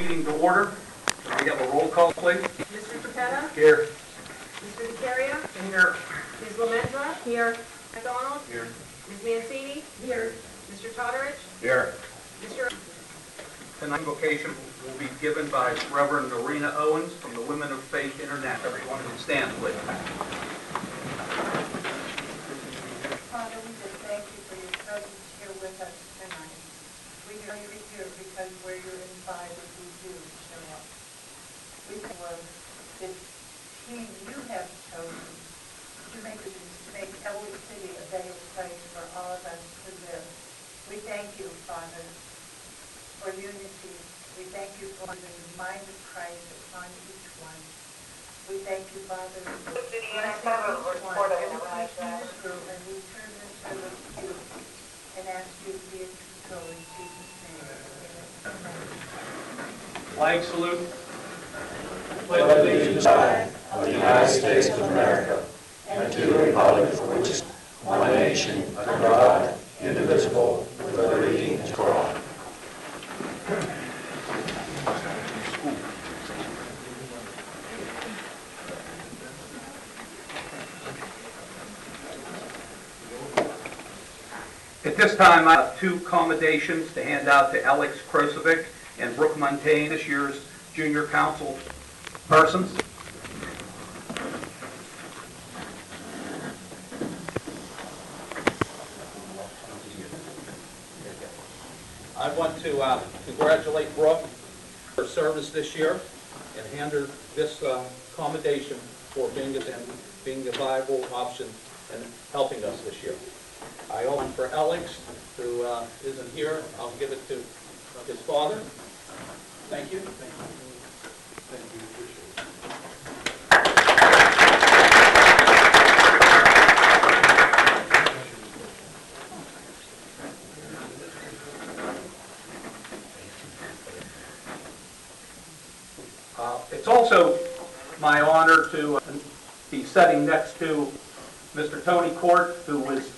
meeting to order. Can we have a roll call, please? Mr. Capetta? Here. Mr. DeCaria? Here. Ms. Lamendra? Here. McDonald? Here. Ms. Mancini? Here. Mr. Totterich? Here. Mr. Tonight's invocation will be given by Reverend Arena Owens from the Women of Faith International. Everyone can stand, please. Father, we just thank you for your presence here with us tonight. We know you're here because where you're inside, what we do show up. We for this team you have chosen to make Ellwood City a better place for all of us to live. We thank you, Father, for unity. We thank you for the mind of Christ upon each one. We thank you, Father, for blessing each one, every person in this group, and we turn this over to you and ask you to be in control in Jesus' name. Amen. Flag salute. Pledge allegiance to the flag of the United States of America and to the republic for which is one nation, under God, indivisible, with liberty and for all. At this time, I have two commendations to hand out to Alex Krosovic and Brooke Montaigne, this year's junior council persons. I want to congratulate Brooke for her service this year and hand her this commendation for being a viable option and helping us this year. I owe one for Alex, who isn't here. I'll give it to his father. Thank you. Thank you. Thank you. It's also my honor to be sitting next to Mr. Tony Court, who was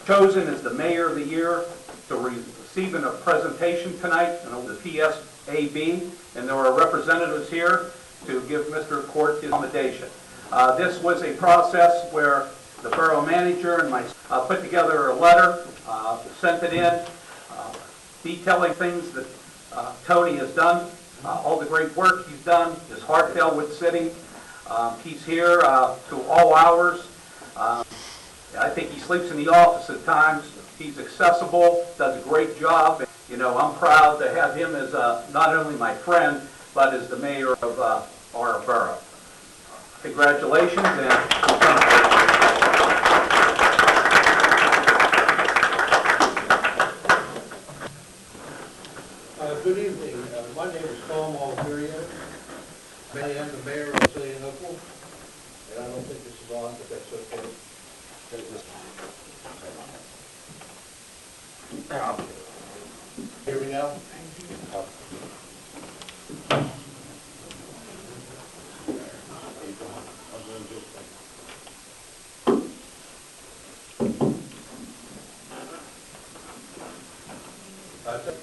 chosen as the Mayor of the Year, to receiving a presentation tonight in the PSAB, and there are representatives here to give Mr. Court his commendation. This was a process where the borough manager and myself put together a letter, sent it in, detailing things that Tony has done, all the great work he's done, his heart to Ellwood City. He's here to all hours. I think he sleeps in the office at times. He's accessible, does a great job. You know, I'm proud to have him as not only my friend, but as the mayor of our borough. Congratulations, and good evening. My name is Tom Algeria. I am the mayor of the city of Ellwood, and I don't think this is on, but that's okay. Hear me now?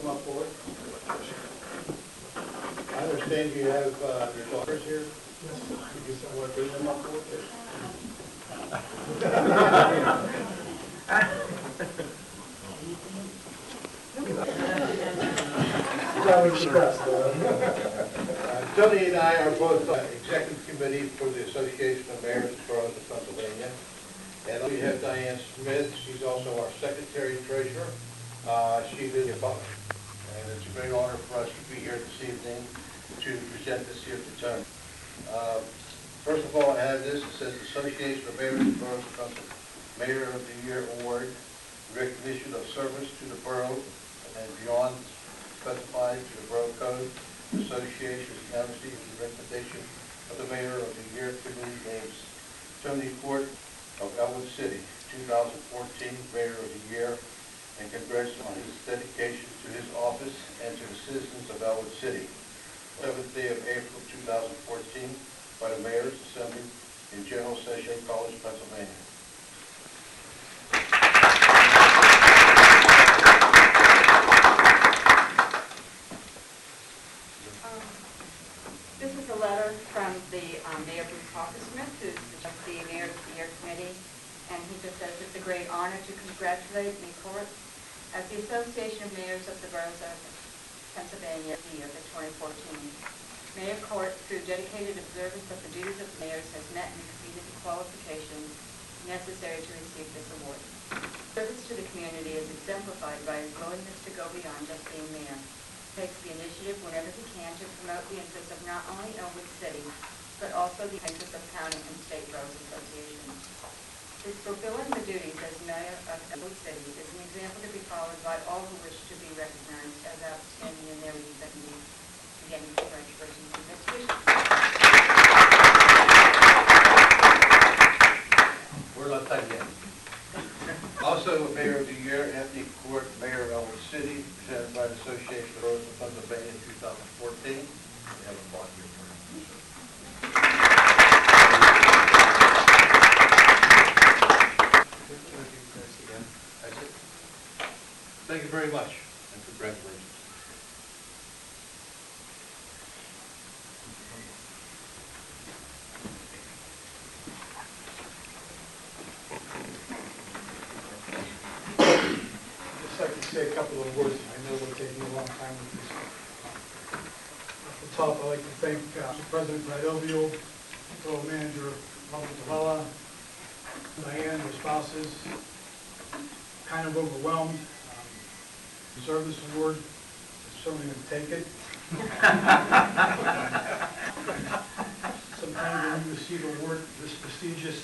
Come up forward. I understand you have your daughters here. Yes. Could you somewhat bring them up forward, please? Tony and I are both executive committee for the Association of Mayors and Boroughs of Pennsylvania. And we have Diane Smith. She's also our secretary treasurer. She is a butler. And it's a great honor for us to be here this evening to present this here to Tony. First of all, I have this. It says Association of Mayors and Boroughs of Pennsylvania Mayor of the Year Award, recognition of service to the borough and beyond specified to the Borough Code. Association now receives the recommendation of the Mayor of the Year Committee names Tony Court of Ellwood City, 2014 Mayor of the Year, and congrats on his dedication to his office and to the citizens of Ellwood City. 7th day of April 2014 by the Mayor's Assembly in General Session, College, Pennsylvania. just says it's a great honor to congratulate me Court as the Association of Mayors of the Boroughs of Pennsylvania year for 2014. Mayor Court, through dedicated observance of the duties of mayors, has met and exceeded the qualifications necessary to receive this award. Service to the community is exemplified by his willingness to go beyond just being mayor. He takes the initiative whenever he can to promote the interests of not only Ellwood City, but also the interests of county and state boroughs associations. His fulfilling the duties as mayor of Ellwood City is an example to be followed by all who wish to be recognized as outstanding in their respective needs. Again, congratulations and best wishes. We're not done yet. Also, Mayor of the Year, Anthony Court, Mayor of Ellwood City, presented by the Association of Boroughs of Pennsylvania in 2014. We have a plaque here for you. That's it. Thank you very much, and congratulations. I'd like to say a couple of words. I know we're taking a long time with this. At the top, I'd like to thank President Brad Ellwood, Borough Manager Robert Davella, Diane, their spouses. Kind of overwhelmed. Deserve this award. I'm certainly going to take it. Sometimes when you receive an award this prestigious,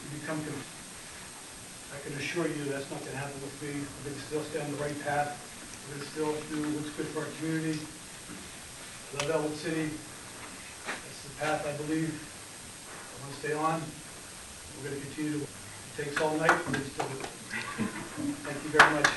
you become confused. I can assure you that's not going to happen with me. We're going to still stay on the right path. We're going to still do what's good for our community. I love Ellwood City. That's the path I believe I want to stay on. We're going to continue to. It takes all night, but it's still do it. Thank you very much.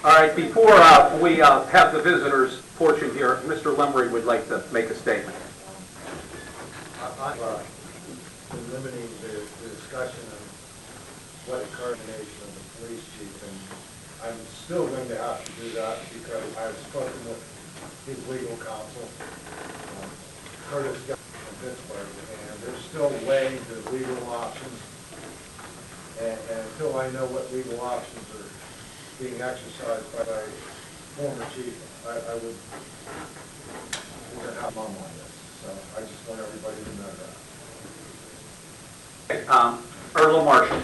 All right, before we have the visitors portion here, Mr. Lemry would like to make a statement. I've been limiting the discussion of what occurred in the nation of the police chief, and I'm still going to have to do that because I've spoken with his legal counsel, Curtis from Pittsburgh, and they're still weighing the legal options, and until I know what legal options are being exercised by my former chief, I would have mum on this. So I just want everybody to know that. Earl Marshall.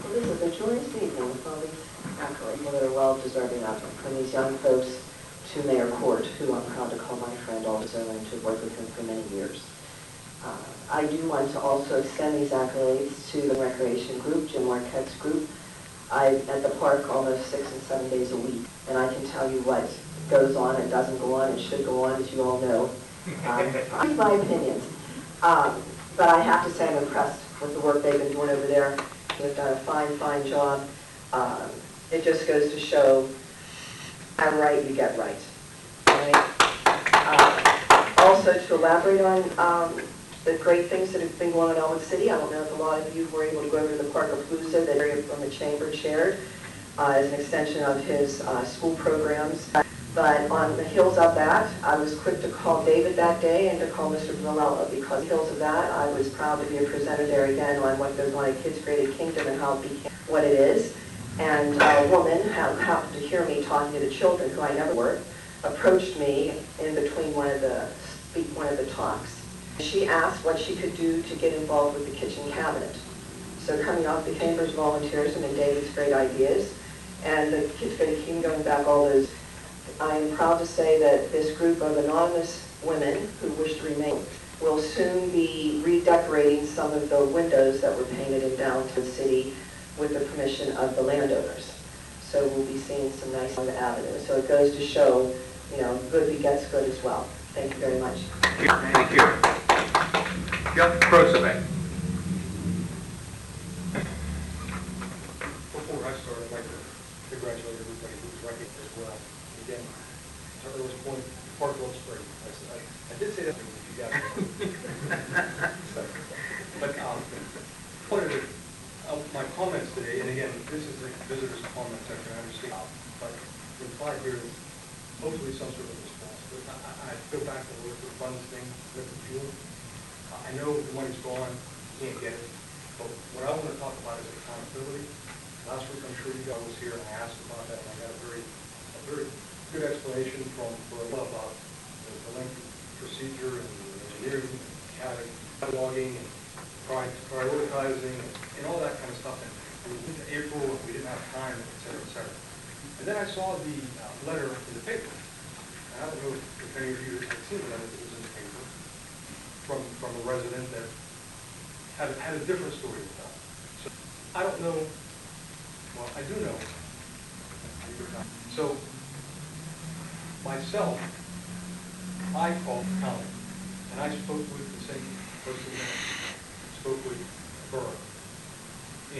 Well, this is a joyous evening with all these accolades that are well deserving of it. From these young folks to Mayor Court, who I'm proud to call my friend also and to work with him for many years. I do want to also extend these accolades to the recreation group, Jim Marquette's group. I'm at the park almost 6 and 7 days a week, and I can tell you what goes on and doesn't go on and should go on, as you all know. My opinions. But I have to say I'm impressed with the work they've been doing over there. They've done a fine, fine job. It just goes to show, I'm right, you get right. Right? Also, to elaborate on the great things that have been going on in Ellwood City. I don't know if a lot of you were able to go over to the Park of Palooza, that area from the Chamber chaired, as an extension of his school programs. But on the heels of that, I was quick to call David that day and to call Mr. Vanilla, because on the heels of that, I was proud to be a presenter there again on what goes on at Kids Created Kingdom and how it became what it is. And a woman happened to hear me talking to the children, who I never worked, approached me in between one of the talks. She asked what she could do to get involved with the kitchen cabinet. So coming off the Chamber's volunteerism and David's great ideas, and the Kids Created Kingdom going back all those, I am proud to say that this group of anonymous women who wish to remain will soon be redecorating some of the windows that were painted in downtown city with the permission of the landowners. So we'll be seeing some nice on the avenue. So it goes to show, you know, good begets good as well. Thank you very much. Thank you. Yep, Crosabay. Before I start, I'd like to congratulate everybody who's recognized as well. Again, to Earl's point, Park looks great. I did say that if you got it. But wanted to, my comments today, and again, this is the visitor's comment section, I understand, but implied here is hopefully some sort of response. But I go back to the funds thing with the fuel. I know the money's gone, you can't get it, but what I want to talk about is accountability. Last week, I'm sure you guys was here, and I asked about that, and I got a very good explanation from Berlin about the lengthy procedure and the engineering, cataloging, and prioritizing, and all that kind of stuff. And we went to April, and we didn't have time, et cetera, et cetera. And then I saw the letter in the paper. And I don't know if any of you had seen the letter that was in the paper from a resident that had a different story to tell. So I don't know. Well, I do know. So, myself, I called the county, and I spoke with the same person that spoke with Borough.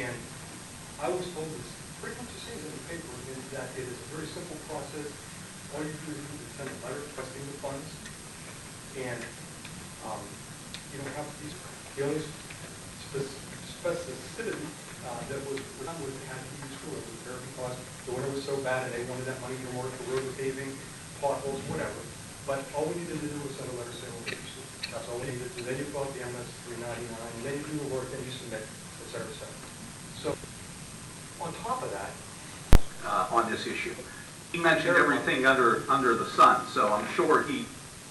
And I was told this, pretty much the same as in the paper, is that it is a very simple process. All you do is send a letter requesting the funds, and you don't have to be, the only specificity that was had to be school. It was there because the winter was so bad and they wanted that money for more for road paving, potholes, whatever. But all we needed to do was send a letter saying, okay, that's all we needed to do. Then you fill out the MS 399, and then you do the work, and you submit, et cetera, et cetera. So, on top of that, On this issue. He mentioned everything under the sun, so I'm sure he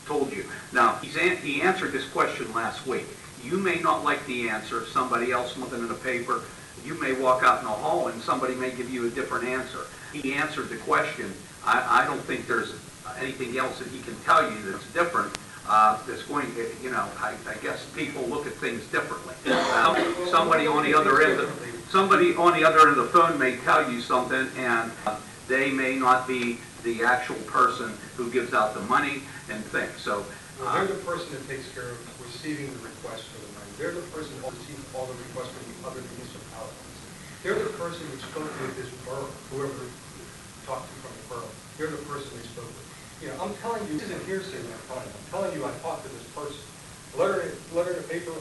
told you. Now, he answered this question last week. You may not like the answer, somebody else looking in the paper, you may walk out in the hall and somebody may give you a different answer. He answered the question. I don't think there's anything else that he can tell you that's different. That's going to, I guess people look at things differently. Somebody on the other end of the phone may tell you something, and they may not be the actual person who gives out the money and things. So they're the person that takes care of receiving the request for the money. They're the person who receives all the requests from the other municipalities. They're the person who spoke with this borough, whoever talked to from the borough. They're the person we spoke with. I'm telling you, this isn't hearsay when I'm telling you. I'm telling you I talked to this person. Letter in the paper,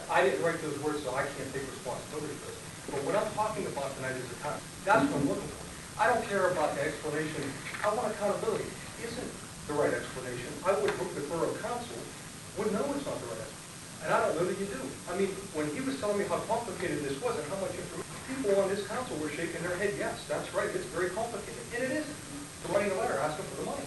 I didn't write those words, so I can't take responsibility for it. But what I'm talking about tonight is accountability. That's what I'm looking for. I don't care about the explanation. I want accountability. Isn't the right explanation. I would hope the borough council would know it's not the right explanation. And I don't know that you do. I mean, when he was telling me how complicated this was and how much information, people on this council were shaking their head, yes, that's right, it's very complicated. And it isn't. They're writing a letter asking for the money.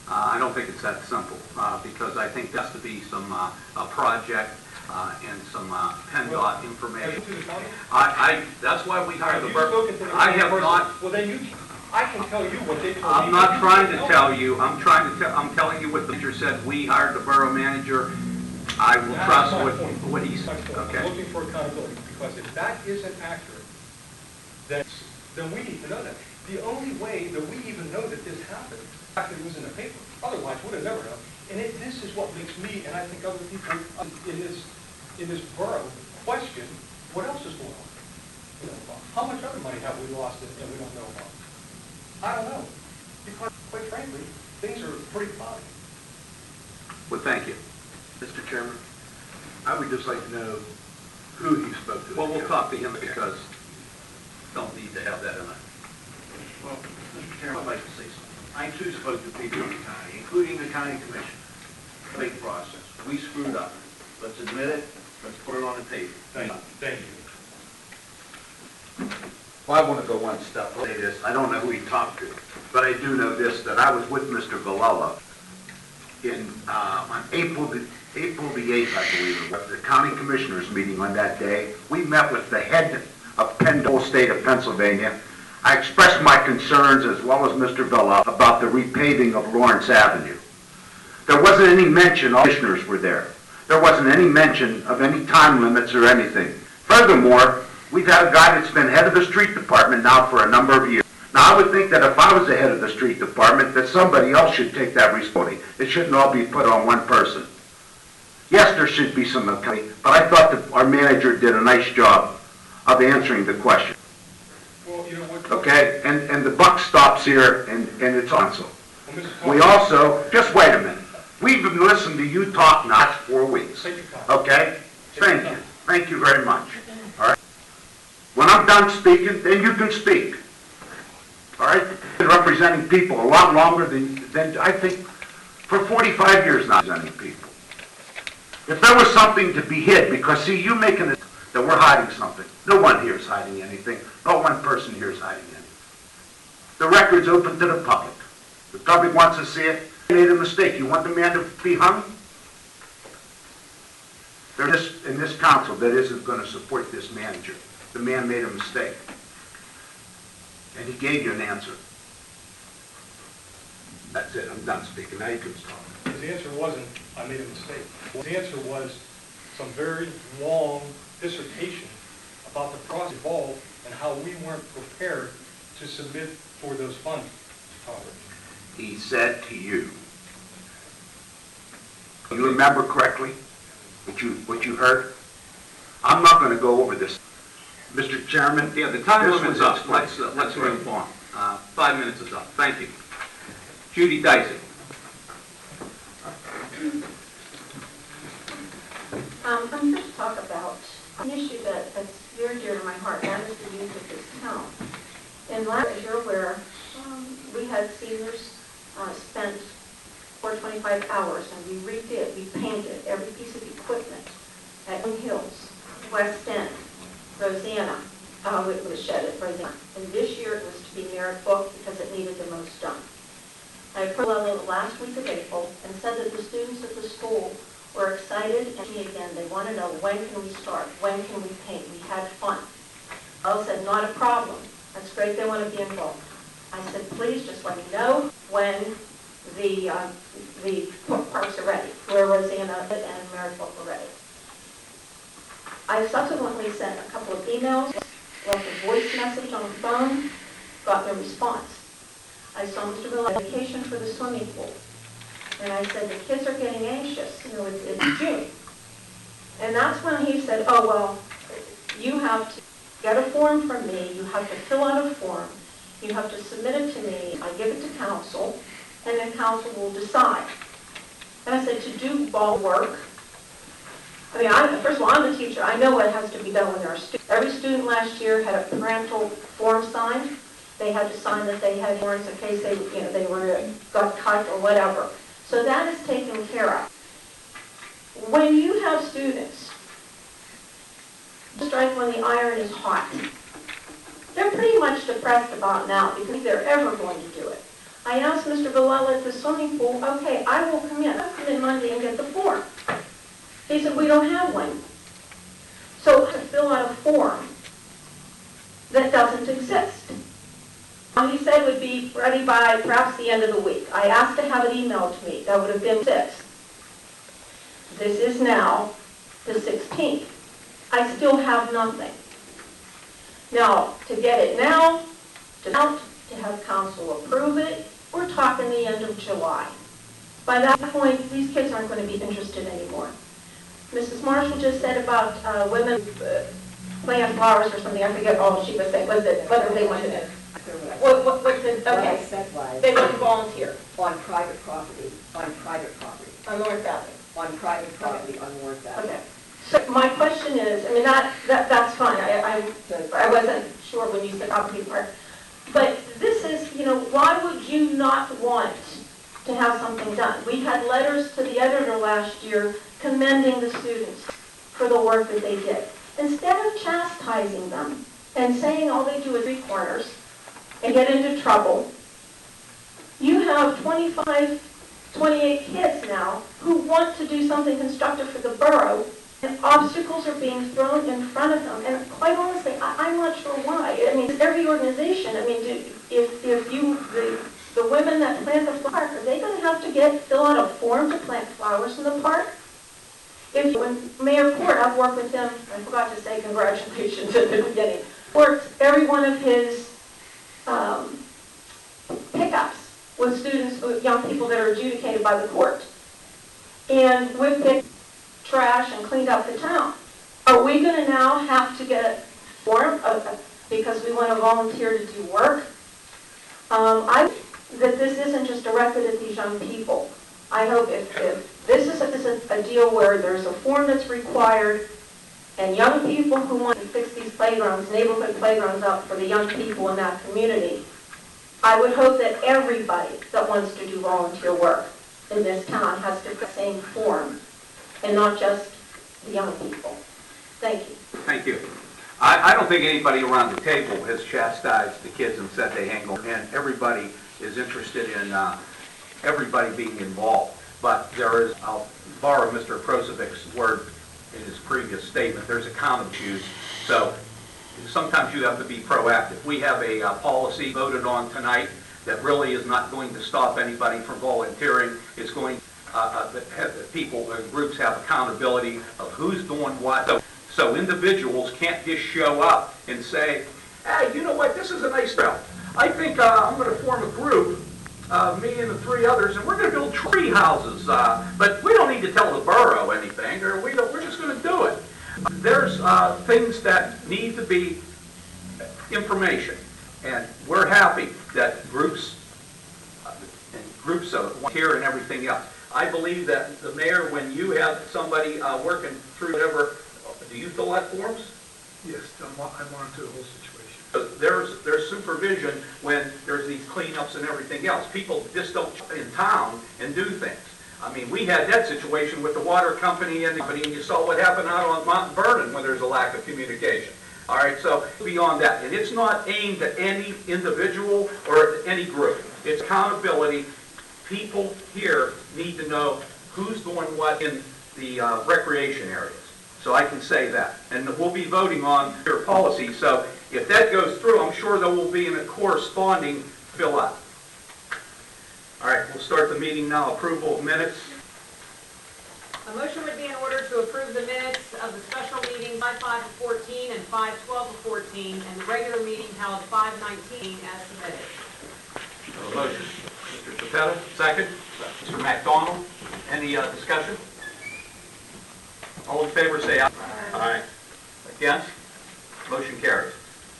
I don't think it's that simple, because I think there has to be some a project and some PennDOT information. Have you to the county? That's why we hired the borough. borough. I have not. Well, then I can tell you what they told me. I'm not trying to tell you. I'm telling you what the manager said. We hired the borough manager. I will trust what he said. Okay. I'm looking for accountability, because if that isn't accurate, then we need to know that. The only way that we even know that this happened, actually was in the paper. Otherwise, we'd have never known. And this is what makes me, and I think other people in this borough, question what else is going on. How much other money have we lost that we don't know about? I don't know. Because, quite frankly, things are pretty cloudy. Well, thank you. Mr. Chairman, I would just like to know who he spoke to. Well, we'll talk to him because don't need to have that in it. Well, Mr. Chairman, I'd like to say something. I too spoke to people in the county, including the county commission. Big process. We screwed up. Let's admit it. Let's put it on the table. Thank you. Well, I want to go one step. I'll say this. I don't know who he talked to, but I do know this, that I was with Mr. Villela on April the 8th, I believe, at the county commissioners meeting on that day. We met with the head of PennDOT state of Pennsylvania. I expressed my concerns, as well as Mr. Villa, about the repaving of Lawrence Avenue. There wasn't any mention, all commissioners were there. There wasn't any mention of any time limits or anything. Furthermore, we've had a guy that's been head of the street department now for a number of years. Now, I would think that if I was the head of the street department, that somebody else should take that responsibility. It shouldn't all be put on one person. Yes, there should be some accountability, but I thought that our manager did a nice job of answering the question. Well, you know what? Okay, and the buck stops here, and it's on. So Well, Mr. we Thomas, also, just wait a minute. We've been listening to you talk now for 4 weeks. take your time. Okay? Thank you very much. All right? When I'm done speaking, then you can speak. All right? Been representing people a lot longer than I think, for 45 years now representing people. If there was something to be hid, because see, you making it that we're hiding something. No one here is hiding anything. Not one person here is hiding anything. The record's open to the public. The public wants to see it. You made a mistake. You want the man to be hung? There's in this council that isn't going to support this manager. The man made a mistake. And he gave you an answer. That's it. I'm done speaking. Now you can talk. His answer wasn't, I made a mistake. His answer was some very long dissertation about the process involved and how we weren't prepared to submit for those funds, Mr. Congress. He said to you, you remember correctly what you heard? I'm not going to go over this. Mr. Chairman? Yeah, the time this limit's was up. explained. Let's move on. 5 minutes is up. Thank you. Judy Dicey. I'm here to talk about an issue that's very dear to my heart, that is the youth of this town. And last, as you're aware, we had seniors spent 425 hours, and we redid, we painted every piece of equipment at Young Hills, West End, Rosanna. It was shed at Rosanna. And this year it was to be merit booked because it needed the most done. I approached the last week of April and said that the students at the school were excited, and me again, they want to know, when can we start? When can we paint? We had fun. I said, not a problem. That's great, they want to be involved. I said, please just let me know when the parks are ready, where Rosanna and Maryville are ready. I subsequently sent a couple of emails, left a voice message on the phone, got no response. I saw Mr. Miller on vacation for the swimming pool. And I said, the kids are getting anxious, it's June. And that's when he said, oh, well, you have to get a form from me, you have to fill out a form, you have to submit it to me, I give it to council, and then council will decide. And I said, to do ball work, I mean, first of all, I'm the teacher, I know what has to be done when there are students. Every student last year had a parental form signed. They had to sign that they had warrants in case they got cut or whatever. So that is taken care of. When you have students, strike when the iron is hot, they're pretty much depressed about now because they're ever going to do it. I asked Mr. Villela at the swimming pool, okay, I will come in. I'll come in Monday and get the form. He said, we don't have one. So to fill out a form that doesn't exist. He said would be ready by perhaps the end of the week. I asked to have it emailed to me. That would have been 6th. This is now the 16th. I still have nothing. Now, to get it now, to have council approve it, we're talking the end of July. By that point, these kids aren't going to be interested anymore. Mrs. Marshall just said about women plant flowers or something. I forget all she was saying. Was it whether they wanted it? What's it? Okay. They want to volunteer. On private property, on North Avenue. On private property on North Avenue. Okay. So my question is, I mean, that's fine. I wasn't sure when you said property park. But this is, why would you not want to have something done? We had letters to the editor last year commending the students for the work that they did. Instead of chastising them and saying all they do is 3 corners and get into trouble, you have 25, 28 kids now who want to do something constructive for the borough, and obstacles are being thrown in front of them. And quite honestly, I'm not sure why. I mean, every organization, I mean, the women that plant the park, are they going to have to fill out a form to plant flowers in the park? When Mayor Ford, I've worked with him, I forgot to say congratulations at the beginning, worked every one of his pickups with students, with young people that are adjudicated by the court. And we've picked trash and cleaned up the town. Are we going to now have to get a form because we want to volunteer to do work? I hope that this isn't just directed at these young people. I hope if this is a deal where there's a form that's required and young people who want to fix these playgrounds, neighborhood playgrounds up for the young people in that community, I would hope that everybody that wants to do volunteer work in this town has to fill the same form and not just the young people. Thank you. Thank you. I don't think anybody around the table has chastised the kids and said they hang on, and everybody is interested in everybody being involved. But there is, I'll borrow Mr. Prosevic's word in his previous statement, there's a common issues. So sometimes you have to be proactive. We have a policy voted on tonight that really is not going to stop anybody from volunteering. It's going people and groups have accountability of who's doing what. So individuals can't just show up and say, hey, you know what, this is a nice trail. I think I'm going to form a group, me and the 3 others, and we're going to build tree houses. But we don't need to tell the borough anything, or we're just going to do it. There's things that need to be information, and we're happy that groups here and everything else. I believe that the mayor, when you have somebody working through whatever, do you fill out forms? Yes, I monitor the whole situation. So there's supervision when there's these cleanups and everything else. People just don't in town and do things. I mean, we had that situation with the water company and you saw what happened out on Mount Vernon when there's a lack of communication. All right, so beyond that, and it's not aimed at any individual or at any group. It's accountability. People here need to know who's doing what in the recreation areas. So I can say that. And we'll be voting on your policy. So if that goes through, I'm sure there will be a corresponding fill out. All right, we'll start the meeting now. Approval of minutes. A motion would be in order to approve the minutes of the special meeting 5/5/14 and 5/12/14 and the regular meeting held 5/19 as submitted. A motion. Mr. Chapetta, second. Mr. McDonald, any discussion? All in favor say aye. Aye. Against? Motion carries.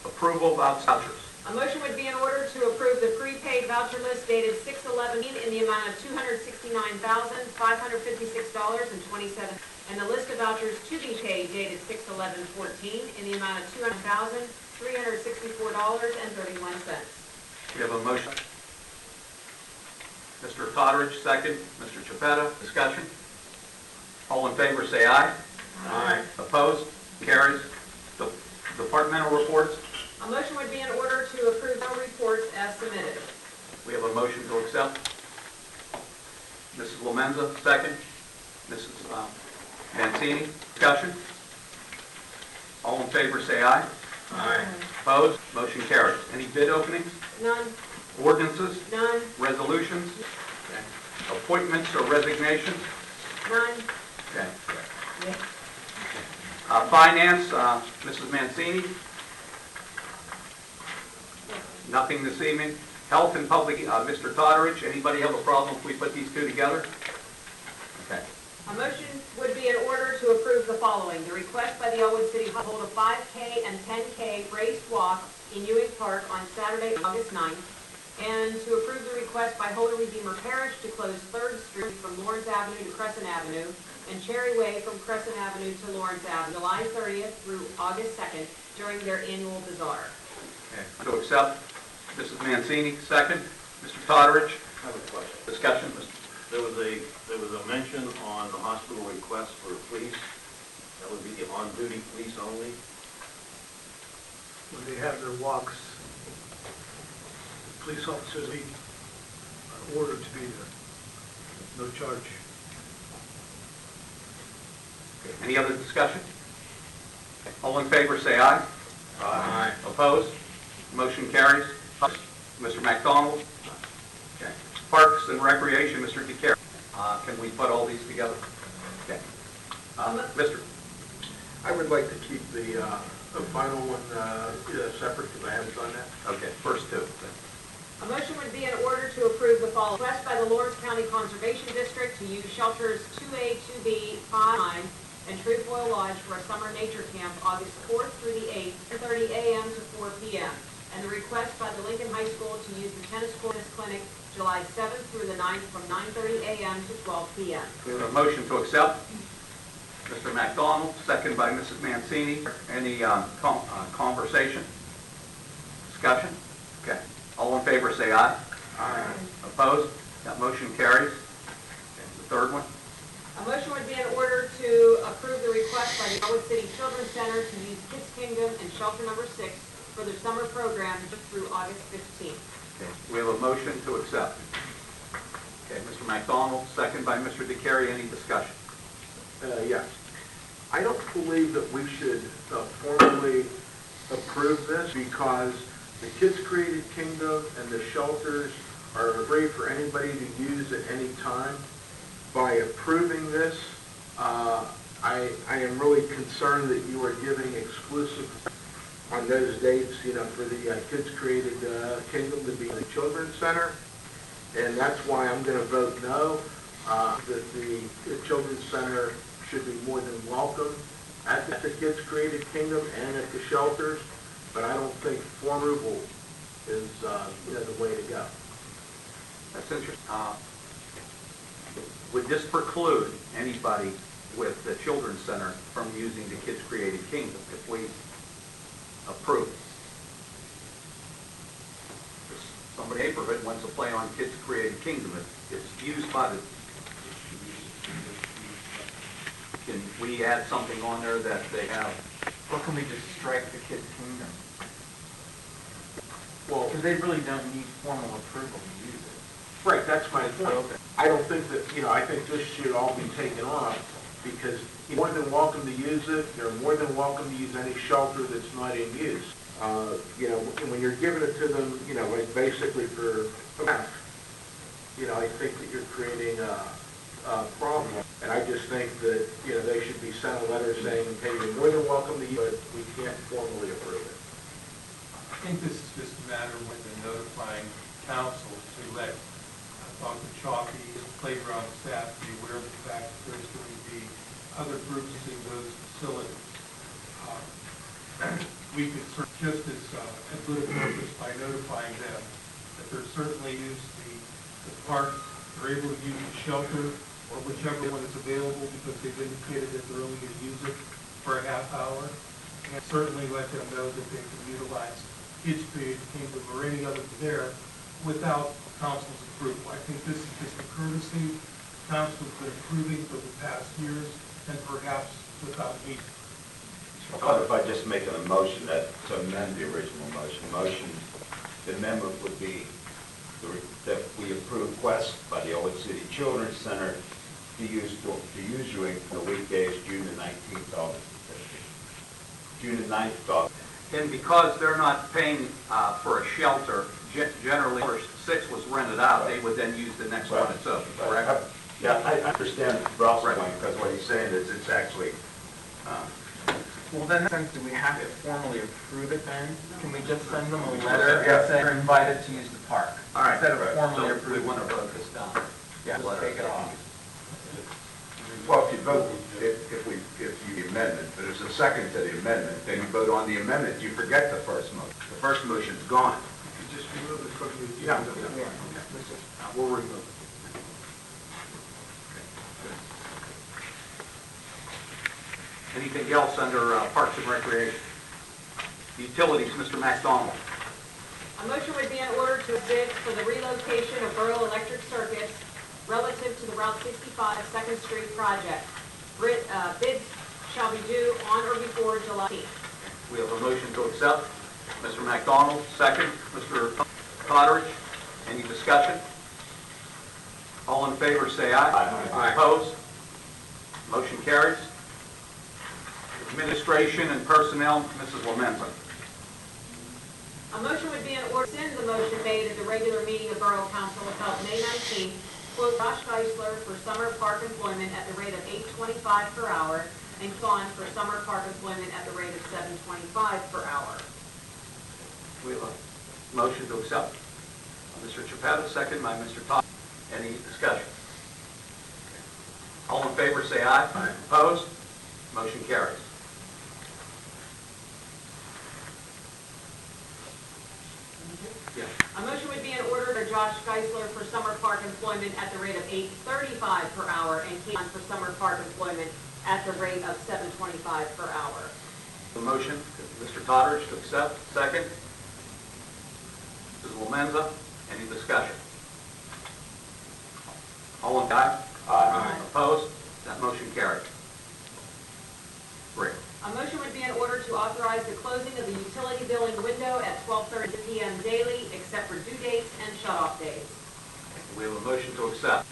Approval of vouchers. A motion would be in order to approve the prepaid voucher list dated 6/11 in the amount of $269,556.27 and the list of vouchers to be paid dated 6/11/14 in the amount of $200,364.31. We have a motion. Mr. Totteridge, second. Mr. Chapetta, discussion. All in favor say aye. Aye. Opposed? Carries. Departmental reports. A motion would be in order to approve no reports as submitted. We have a motion to accept. Mrs. Lomenza, second. Mrs. Mancini, discussion. All in favor say aye. Aye. Opposed? Motion carries. Any bid openings? None. Ordinances? None. Resolutions? Okay. Appointments or resignations? None. Okay. Finance, Mrs. Mancini? Nothing this evening. Health and Public, Mr. Totteridge, anybody have a problem if we put these two together? Okay. A motion would be in order to approve the following. The request by the Ellwood City Hall to hold a 5K and 10K raced walk in Ewing Park on Saturday, August 9th, and to approve the request by Holy Redeemer Parish to close 3rd Street from Lawrence Avenue to Crescent Avenue and Cherry Way from Crescent Avenue to Lawrence Avenue, July 30th through August 2nd during their annual bazaar. Okay. To accept, Mrs. Mancini, second. Mr. Totteridge? I have a question. Discussion. There was a mention on the hospital request for police. That would be the on-duty police only. When they have their walks, the police officers are ordered to be there. No charge. Okay. Any other discussion? All in favor say aye. Aye. Opposed? Motion carries. Mr. McDonald? Okay. Parks and Recreation, Mr. DeCare. Can we put all these together? Okay. Mr. I would like to keep the final one separate because I haven't done that. Okay, first two. A motion would be in order to approve the following. Request by the Lawrence County Conservation District to use shelters 2A, 2B, 5, and Trefoil Lodge for a summer nature camp August 4th through the 8th, 10:30 a.m. to 4 p.m. And the request by the Lincoln High School to use the tennis clinic July 7th through the 9th from 9:30 a.m. to 12 p.m. We have a motion to accept. Mr. McDonald, second by Mrs. Mancini. Any conversation? Discussion? Okay. All in favor say aye. Aye. Opposed? That motion carries. Okay, the third one. A motion would be in order to approve the request by the Ellwood City Children's Center to use Kids Kingdom and Shelter Number 6 for their summer program through August 15th. Okay. We have a motion to accept. Okay, Mr. McDonald, second by Mr. DeCarry. Any discussion? Yes. I don't believe that we should formally approve this because the Kids Created Kingdom and the shelters are free for anybody to use at any time. By approving this, I am really concerned that you are giving exclusive on those dates, for the Kids Created Kingdom to be the Children's Center. And that's why I'm going to vote no, that the Children's Center should be more than welcome at the Kids Created Kingdom and at the shelters, but I don't think formal is the way to go. That's interesting. Would this preclude anybody with the Children's Center from using the Kids Created Kingdom if we approve? Somebody in the neighborhood wants to play on Kids Created Kingdom. It's used by the... Can we add something on there that they have? Or can we just strike the Kids Kingdom? Well, Because they really don't need formal approval to use it. right, that's my point. I don't think that, I think this should all be taken off because you're more than welcome to use it. You're more than welcome to use any shelter that's not in use. When you're giving it to them, like basically for half, I think that you're creating a problem. And I just think that, they should be sent a letter saying, hey, you're more than welcome to use it, but we can't formally approve it. I think this is just a matter when they're notifying council to let Dr. Chalky, playground staff be aware of the fact that there's going to be other groups in those facilities. We could serve just as good a purpose by notifying them that they're certainly use the park, they're able to use the shelter or whichever one is available because they've indicated that they're only going to use it for a half hour. And certainly let them know that they can utilize Kids Created Kingdom or any other there without council's approval. I think this is just a courtesy council's been approving for the past years and perhaps without me. If I just make a motion to amend the original motion, the amendment would be that we approve requests by the Ellwood City Children's Center to use Ewing the weekdays June the 19th June the 9th. And because they're not paying for a shelter, generally, first 6 was rented out, they would then use the next one it's open, correct? Yeah, I understand Ralph's point because what he's saying is it's actually... Well, then, in that sense, do we have to formally approve it then? Can we just send them a letter and say they're invited to use the park? All right. Instead of formally So approving. we want to vote this down. Yeah, let's take it off. Well, if you vote, if you amendment, there's a second to the amendment, then you vote on the amendment, you forget the first motion. The first motion's gone. You just remove it from the... Yeah. We'll remove it. Anything else under Parks and Recreation? Utilities, Mr. McDonald. A motion would be in order to bid for the relocation of borough electric circuits relative to the Route 65 Second Street project. Bids shall be due on or before July 8th. We have a motion to accept. Mr. McDonald, second. Mr. Totteridge, any discussion? All in favor, say aye. Aye. Opposed? Motion carries. Administration and Personnel, Mrs. Lamenta. A motion would be in order to rescind the motion made at the regular meeting of Borough Council held May 19th, quote Josh Geisler for summer park employment at the rate of $8.25 per hour and Fawn for summer park employment at the rate of $7.25 per hour. We have a motion to accept. Mr. Chiappetta, second by Mr. Todd. Any discussion? All in favor, say aye. Aye. Opposed? Motion carries. Yeah. A motion would be in order for Josh Geisler for summer park employment at the rate of $8.35 per hour and Kate for summer park employment at the rate of $7.25 per hour. The motion, Mr. Totteridge to accept, second. Mrs. Lemenza, any discussion? All in favor? Aye. Opposed? That motion carries. 3. A motion would be in order to authorize the closing of the utility billing window at 12:30 p.m. daily, except for due dates and shut-off days. We have a motion to accept.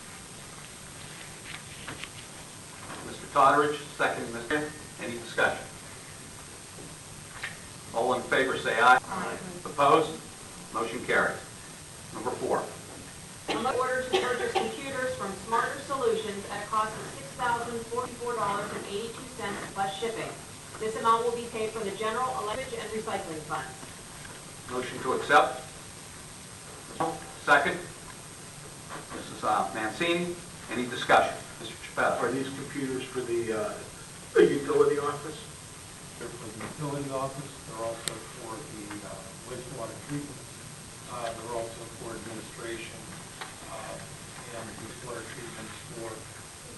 Mr. Totteridge, second, Mr. Any discussion? All in favor, say aye. Aye. Opposed? Motion carries. Number 4. A motion order to purchase computers from Smarter Solutions at a cost of $6,044.82 plus shipping. This amount will be paid from the general electric and recycling funds. Motion to accept. Second. Mrs. Mancini, any discussion? Mr. Chiappetta. Are these computers for the utility office? They're for the utility office, they're also for the wastewater treatment, they're also for administration, and wastewater treatment for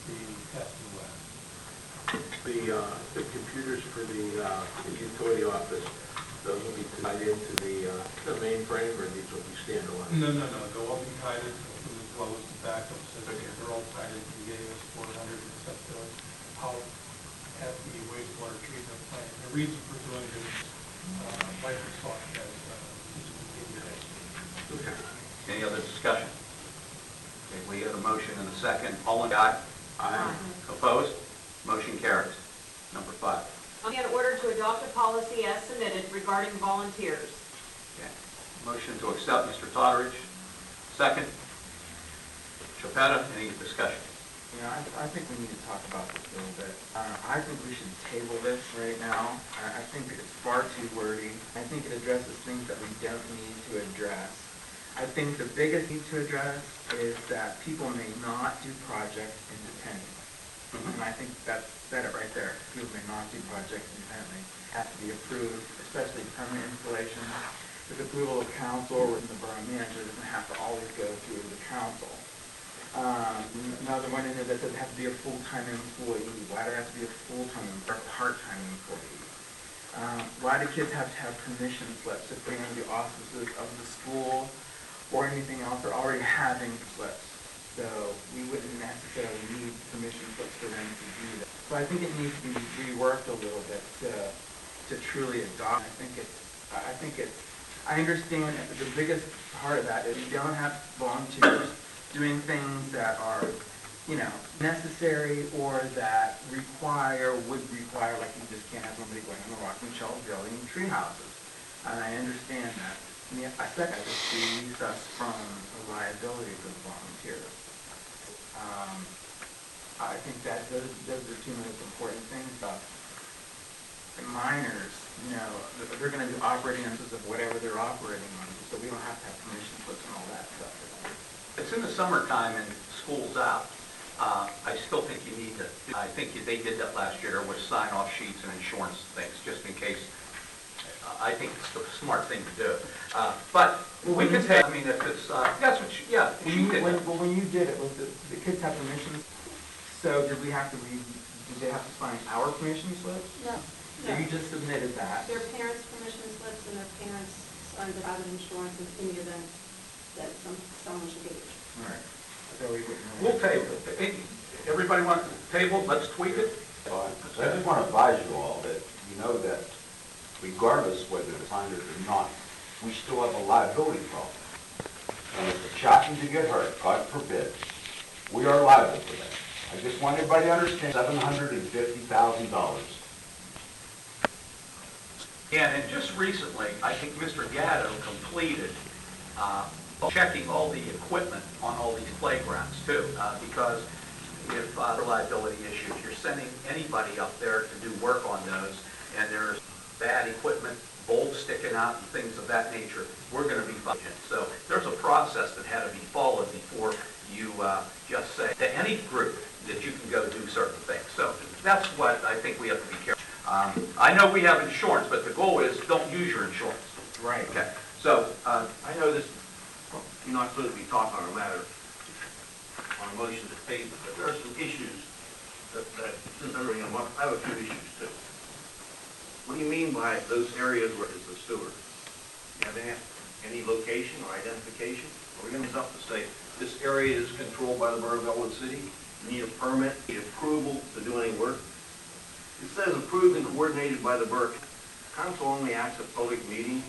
the testing lab. The computers for the utility office, those will be tied into the mainframe, or these will be standalone? No, they'll all be tied into as well as the backup system. Okay. They're all tied into the AS400 except out at the wastewater treatment plant. The reason for doing it is Microsoft has discontinued it. Okay. Any other discussion? Okay, we have a motion and a second. All in aye? Aye. Opposed? Motion carries. Number 5. In order to adopt a policy as submitted regarding volunteers. Okay. Motion to accept, Mr. Totteridge. Second. Chiappetta, any discussion? You know, I think we need to talk about this a little bit. I think we should table this right now. I think it's far too wordy. I think it addresses things that we don't need to address. I think the biggest need to address is that people may not do projects independently. And I think that said it right there. People may not do projects independently. It has to be approved, especially permanent installations, with approval of council or within the borough manager. It doesn't have to always go through the council. Another one in there that says it has to be a full-time employee. Why do it have to be a full-time or part-time employee? Why do kids have to have permission slips if they're in the auspices of the school or anything else? They're already having slips. So we wouldn't necessarily need permission slips for them to do that. So I think it needs to be reworked a little bit to truly adopt. I understand that the biggest part of that is you don't have volunteers doing things that are, necessary or that would require, like you just can't have somebody going on the rocking shelf building tree houses. And I understand that. And yet, I think that just relieves us from the liability for the volunteers. I think that those are the two most important things. The minors, they're going to do operating on of whatever they're operating on, so we don't have to have permission slips and all that stuff for them. It's in the summertime and school's out. I still think you need to, I think they did that last year with sign-off sheets and insurance things, just in case. I think it's the smart thing to do. But we can take, if it's, that's what she did. When you did it, was the kids have permissions? So did they have to sign our permission slips? No. So you just submitted that? Their parents' permission slips and their parents signed the private insurance in the event that someone should get it. All right. So we wouldn't know. We'll table it. Everybody wants to table, let's tweak it. I just want to advise you all that you know that regardless whether it's signed or not, we still have a liability problem. And if the child happens to get hurt, God forbid, we are liable for that. I just want everybody to understand $750,000. Yeah, and just recently, I think Mr. Gatto completed checking all the equipment on all these playgrounds too, because if reliability issues, you're sending anybody up there to do work on those, and there's bad equipment, bolts sticking out, and things of that nature, we're going to be fined. So there's a process that had to be followed before you just say to any group that you can go do certain things. So that's what I think we have to be careful. I know we have insurance, but the goal is don't use your insurance. Right. Okay. So I know this, you're not supposed to be talking on a matter, on a motion to table, but there are some issues that since I'm bringing them up, I have a few issues too. What do you mean by those areas where it's the sewer? You have any location or identification? Are we going to up to say, this area is controlled by the Borough of Ellwood City? You need a permit, need approval to do any work? It says approved and coordinated by the borough. Council only acts at public meetings.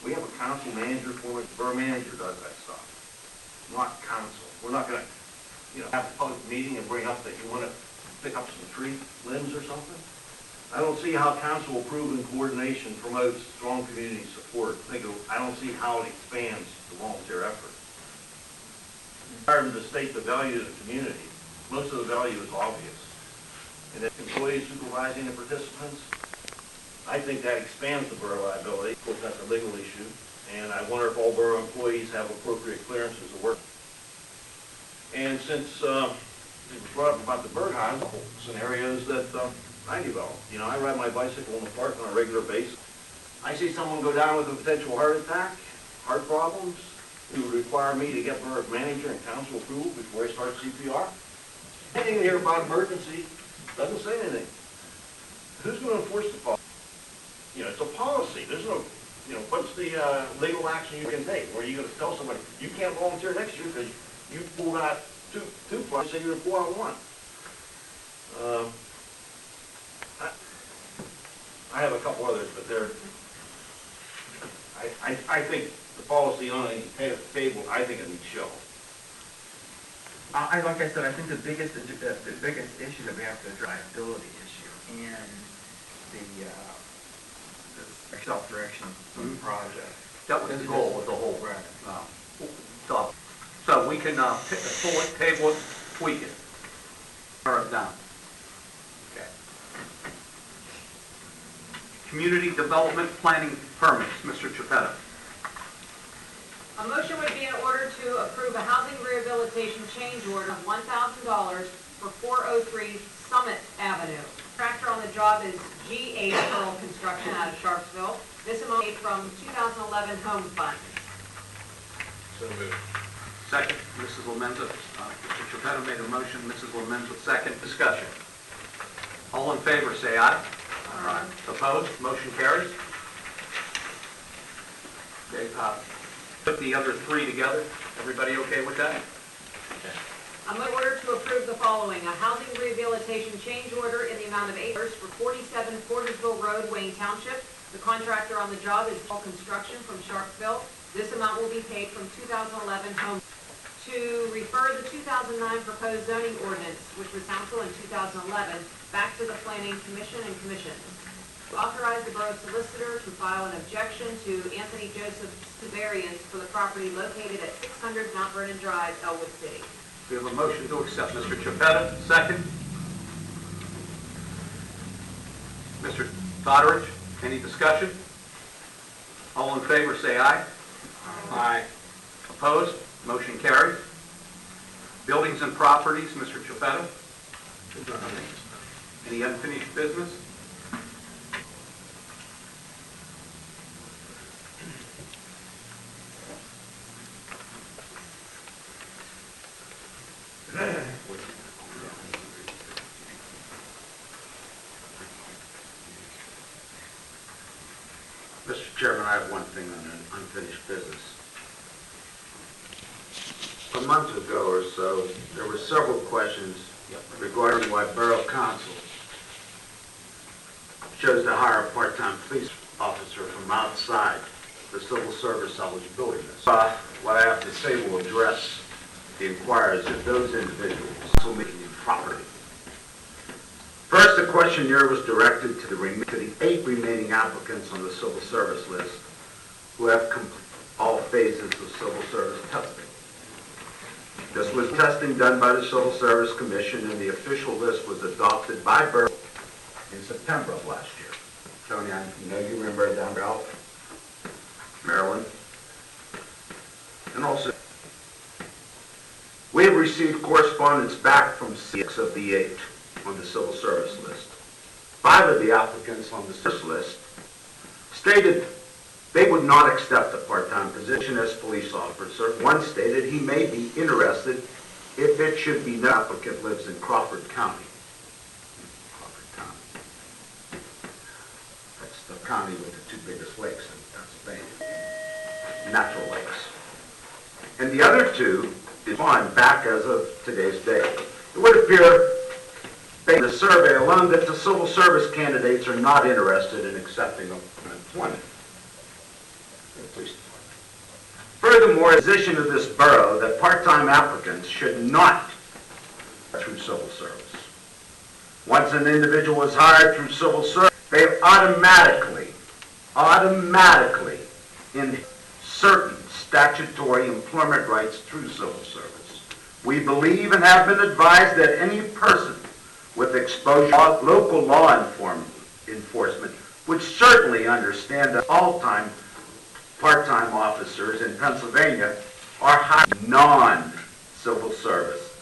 We have a council manager, former borough manager does that stuff, not council. We're not going to, have a public meeting and bring up that you want to pick up some tree limbs or something. I don't see how council approval and coordination promotes strong community support. I don't see how it expands the volunteer effort. Starting to state the value of the community, most of the value is obvious. And if employees supervising the participants, I think that expands the borough liability. Of course, that's a legal issue. And I wonder if all borough employees have appropriate clearances to work. And since it was brought up about the bird hive scenarios that I develop. I ride my bicycle in the park on a regular basis. I see someone go down with a potential heart attack, heart problems, who would require me to get borough manager and council approval before I start CPR. Anything here about emergency doesn't say anything. Who's going to enforce the policy? It's a policy. There's no, what's the legal action you can take? Where are you going to tell somebody, you can't volunteer next year because you pulled out two plugs, so you're going to pull out one? I have a couple others, but I think the policy on any table, I think it needs show. Like I said, I think the biggest issue that we have to address is the liability issue and the self-direction of the project. that was the goal of the whole Right. stuff. So we can pull it, table it, tweak it, narrow it down. Okay. Community Development Planning Permits, Mr. Chiappetta. A motion would be in order to approve a housing rehabilitation change order of $1,000 for 403 Summit Avenue. Contractor on the job is G.H. Earl Construction out of Sharpsville. This amount is from 2011 Home Fund. So moved. Second, Mrs. Lemenza. Mr. Chiappetta made a motion, Mrs. Lemenza second. Discussion. All in favor, say aye. Aye. Opposed? Motion carries. Okay, put the other three together. Everybody okay with that? Okay. I'm in order to approve the following. A housing rehabilitation change order in the amount of $8 for 47 Portersville Road, Wayne Township. The contractor on the job is All Construction from Sharpsville. This amount will be paid from 2011 home. To refer the 2009 proposed zoning ordinance, which was council in 2011, back to the Planning Commission and Commission. To authorize the borough solicitor to file an objection to Anthony Joseph's variance for the property located at 600 Mount Vernon Drive, Ellwood City. We have a motion to accept. Mr. Chiappetta, second. Mr. Todorich, any discussion? All in favor, say aye. Aye. Opposed? Motion carries. Buildings and Properties, Mr. Chiappetta. Any unfinished business? Mr. Chairman, I have one thing on unfinished business. A month ago or so, there were several questions regarding why Borough Council chose to hire a part-time police officer from outside the civil service eligibility list. What I have to say will address the inquiries of those individuals who make it properly. First, the questionnaire was directed to the 8 remaining applicants on the civil service list who have completed all phases of civil service testing. This was testing done by the Civil Service Commission, and the official list was adopted by Borough in September of last year. Tony, you remember down Ralph, Maryland. And also, we have received correspondence back from 6 of the 8 on the civil service list. 5 of the applicants on the service list stated they would not accept a part-time position as police officer. One stated he may be interested if it should be known the applicant lives in Crawford County. Crawford County. That's the county with the 2 biggest lakes in Pennsylvania. Natural lakes. And the other 2 is on back as of today's date. It would appear, based on the survey alone, that the civil service candidates are not interested in accepting employment. Furthermore, the position of this borough that part-time applicants should not through civil service. Once an individual is hired through civil service, they automatically in certain statutory employment rights through civil service. We believe and have been advised that any person with exposure to local law enforcement would certainly understand that all part-time officers in Pennsylvania are hired non-civil service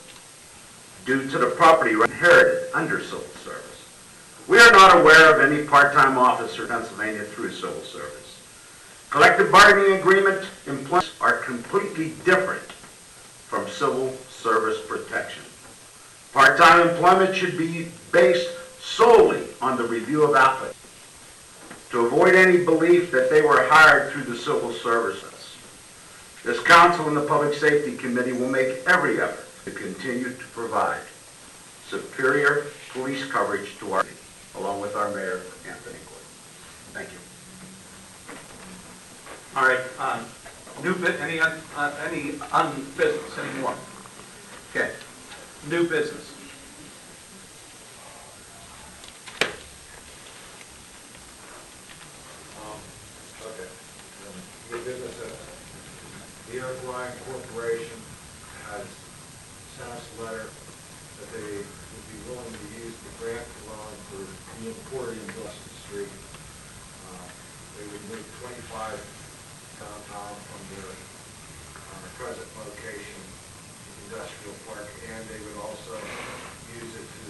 due to the property inherited under civil service. We are not aware of any part-time officer in Pennsylvania through civil service. Collective bargaining agreement employments are completely different from civil service protection. Part-time employment should be based solely on the review of applicants to avoid any belief that they were hired through the civil services. This council and the Public Safety Committee will make every effort to continue to provide superior police coverage to our city, along with our mayor, Anthony Gordon. Thank you. All right, any unbusiness anymore? Okay, new business. Okay. New business, the Ellwood Corporation has sent us a letter that they would be willing to use the grant loan for the Emporium Dustin Street. They would move 25 downtown from their present location, industrial park, and they would also use it to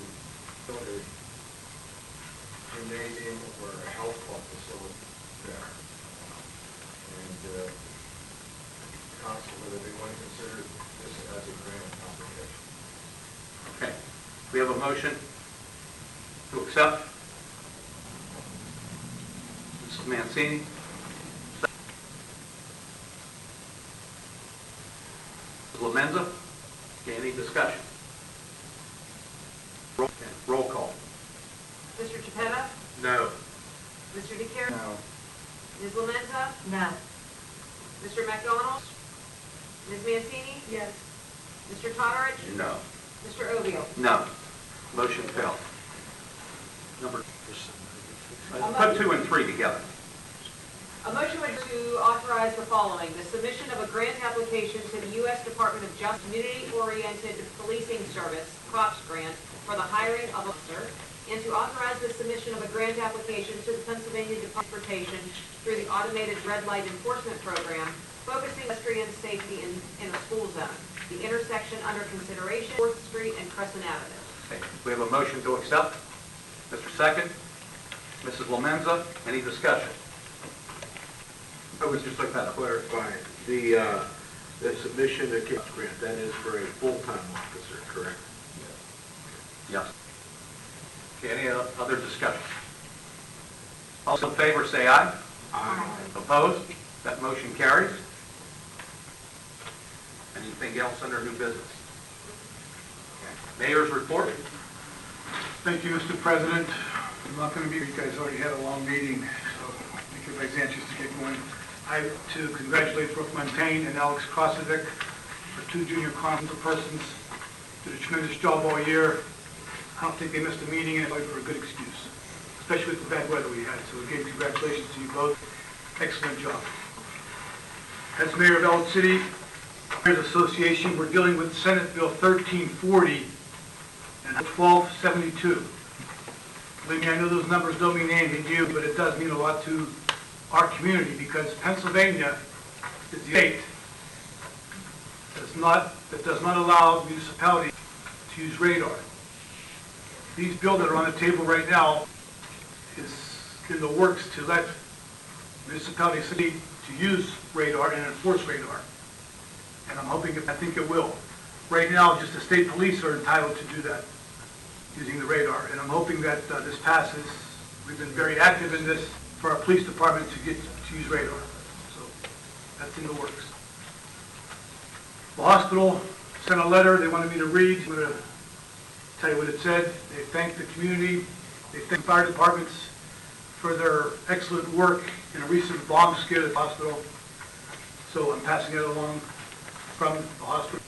build a gymnasium or a health club facility there. And council, whether they want to consider this as a grant application. Okay, we have a motion to accept. Mrs. Mancini. Mrs. Lemenza. Okay, any discussion? Roll call. Mr. Chiapetta? No. Mr. DeCarlo? No. Ms. Lemenza? No. Mr. McDonald? Ms. Mancini? Yes. Mr. Totteridge? No. Mr. Ovio? No. Motion failed. Put 2 and 3 together. A motion would to authorize the following: the submission of a grant application to the U.S. Department of Justice Community-Oriented Policing Service, COPS grant, for the hiring of an officer, and to authorize the submission of a grant application to the Pennsylvania Department of Transportation through the Automated Red Light Enforcement Program, focusing pedestrian safety in a school zone. The intersection under consideration, 4th Street and Crescent Avenue. Okay. We have a motion to accept. Mr. Second. Mrs. Lemenza, any discussion? I would just like to clarify, the submission to CAPS grant, that is for a full-time officer, correct? Yes. Okay, any other discussion? All in favor, say aye. Aye. Opposed? That motion carries. Anything else under new business? Okay. Mayor's report. Thank you, Mr. President. I'm not going to be, you guys already had a long meeting, so I think everybody's anxious to get going. I, to congratulate Brooke Montaigne and Alex Kosovic for 2 junior consular persons. Did a tremendous job all year. I don't think they missed a meeting, and for a good excuse, especially with the bad weather we had. So again, congratulations to you both. Excellent job. As mayor of Ellwood City Mayor's Association, we're dealing with Senate Bill 1340 and 1272. Believe me, I know those numbers don't mean anything to you, but it does mean a lot to our community, because Pennsylvania is the state does not allow municipalities to use radar. These bills that are on the table right now is in the works to let municipalities to use radar and enforce radar. And I'm hoping, I think it will. Right now, just the state police are entitled to do that, using the radar. And I'm hoping that this passes. We've been very active in this for our police department to use radar. So that's in the works. The hospital sent a letter they wanted me to read. I'm going to tell you what it said. They thanked the community. They thanked fire departments for their excellent work in a recent bomb scare at the hospital. So I'm passing it along from the hospital.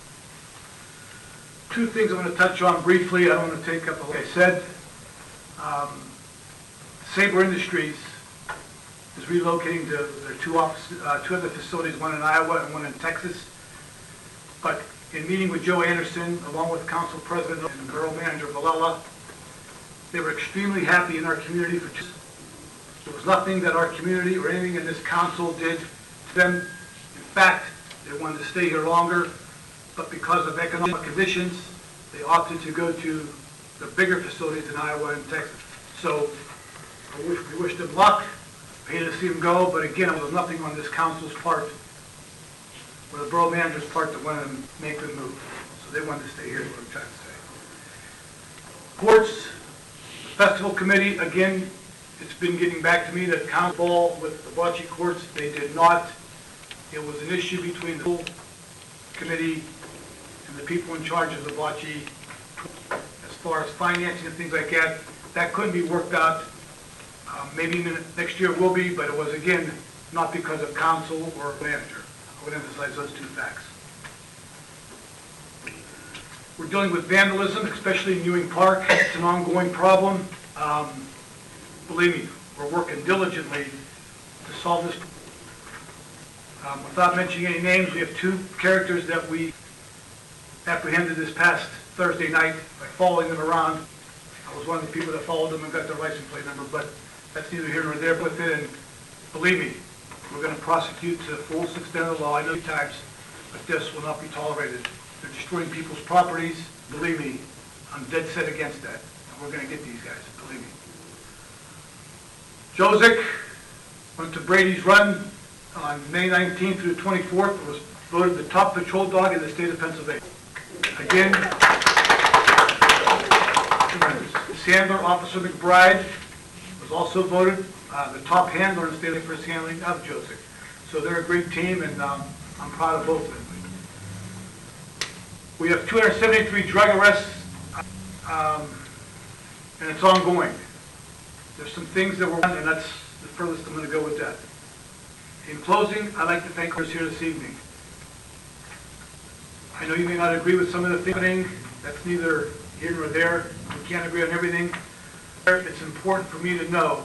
Two things I'm going to touch on briefly. I don't want to take up, like I said. Sabre Industries is relocating to their two other facilities, one in Iowa and one in Texas. But in meeting with Joe Anderson, along with Council President and Borough Manager Villela, they were extremely happy in our community. There was nothing that our community or anything in this council did to them. In fact, they wanted to stay here longer, but because of economic conditions, they opted to go to the bigger facilities in Iowa and Texas. So we wish them luck. I hated to see them go, but again, there was nothing on this council's part or the borough manager's part that wanted to make them move. So they wanted to stay here, is what I'm trying to say. Courts, the festival committee, again, it's been getting back to me that council with the bocce courts, they did not. It was an issue between the whole committee and the people in charge of the bocce as far as financing and things like that. That couldn't be worked out. Maybe next year will be, but it was, again, not because of council or manager. I would emphasize those two facts. We're dealing with vandalism, especially in Ewing Park. It's an ongoing problem. Believe me, we're working diligently to solve this. Without mentioning any names, we have two characters that we apprehended this past Thursday night by following them around. I was one of the people that followed them and got their license plate number, but that's neither here nor there with it. And believe me, we're going to prosecute to the fullest extent of the law. I know times, but this will not be tolerated. They're destroying people's properties. Believe me, I'm dead set against that. And we're going to get these guys, believe me. Josic went to Brady's Run on May 19th through the 24th. Was voted the top patrol dog in the state of Pennsylvania. Again, Sandler Officer McBride was also voted the top handler in the state of first handling of Josic. So they're a great team, and I'm proud of both of them. We have 273 drug arrests, and it's ongoing. There's some things that were done, and that's the furthest I'm going to go with that. In closing, I'd like to thank us here this evening. I know you may not agree with some of the things happening. That's neither here nor there. We can't agree on everything. It's important for me to know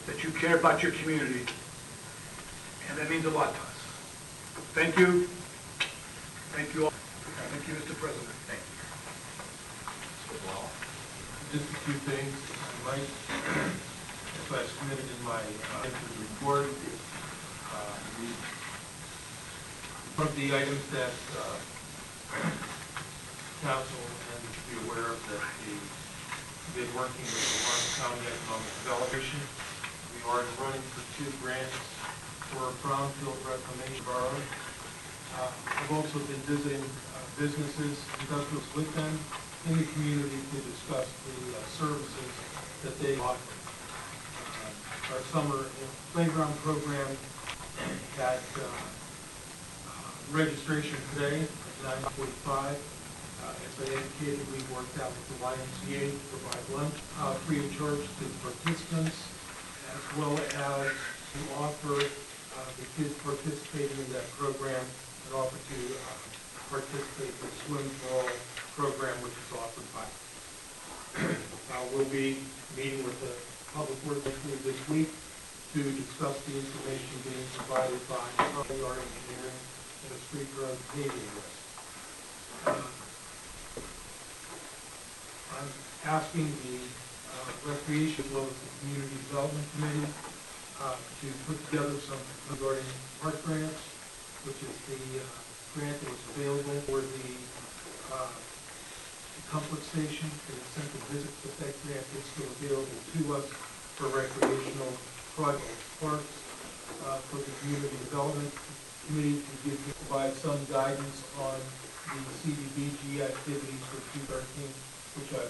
that you care about your community, and that means a lot to us. Thank you. Thank you all. Thank you, Mr. President. Thank you. Just a few things. I might, as I submitted in my report, one of the items that council and be aware of that we've been working with the Lawrence County Economic Development. We are running for 2 grants for brownfield reclamation borough. I've also been visiting businesses, industrials with them in the community to discuss the services that they offer. Our summer playground program had registration today at 9:45. As I indicated, we worked out with the YMCA to provide lunch free of charge to the participants, as well as to offer the kids participating in that program an offer to participate in the swim ball program, which is offered by. We'll be meeting with the Public Works this week to discuss the information being provided by our engineering and a street road paving list. I'm asking the Recreation as well as the Community Development Committee to put together some regarding park grants, which is the grant that was available for the comfort station, the incentive visit, but that grant is still available to us for recreational projects, parks, for the community development committee to provide some guidance on the CDBG activities for 2013, which I